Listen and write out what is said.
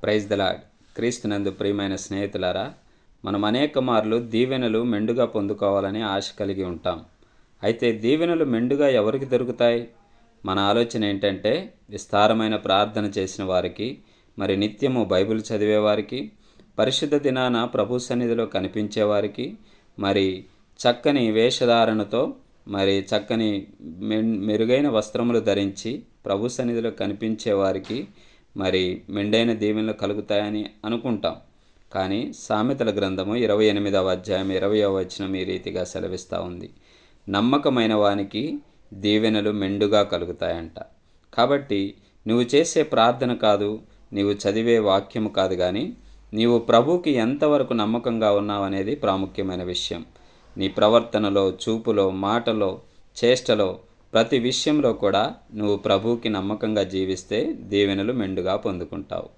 Praise the lord. క్రీస్తునందు ప్రియమైన స్నేహితులారా, మనం అనేక మార్లు దీవెనలు మెండుగా పొందుకోవాలని ఆశ కలిగి ఉంటాం. అయితే దీవెనలు మెండుగా ఎవరికి దొరుకుతాయి? మన ఆలోచన ఏంటంటే, విస్తారమైన ప్రార్థన చేసిన వారికి, మరి నిత్యము బైబిల్ చదివేవారికి, పరిశుద్ధ దినాన ప్రభు సన్నిధిలో కనిపించేవారికి, మరి చక్కని వేషధారణతో, మరి చక్కని మెరుగైన వస్త్రములు ధరించి ప్రభు సన్నిధిలో కనిపించేవారికి మరి మెండైన దీవెనలు కలుగుతాయని అనుకుంటాం. కానీ సామెతల గ్రంథము 28వ అధ్యాయం 20వ వచనం ఈ రీతిగా సెలవిస్తూ ఉంది. నమ్మకమైన వానికి దీవెనలు మెండుగా కలుగుతాయంట. కాబట్టి నువ్వు చేసే ప్రార్థన కాదు, నీవు చదివే వాక్యము కాదు, కానీ నీవు ప్రభువుకి ఎంతవరకు నమ్మకంగా ఉన్నావనేది ప్రాముఖ్యమైన విషయం. నీ ప్రవర్తనలో, చూపులో, మాటలో, చేష్టలో, ప్రతి విషయంలో కూడా నువ్వు ప్రభువుకి నమ్మకంగా జీవిస్తే దీవెనలు మెండుగా పొందుకుంటావు.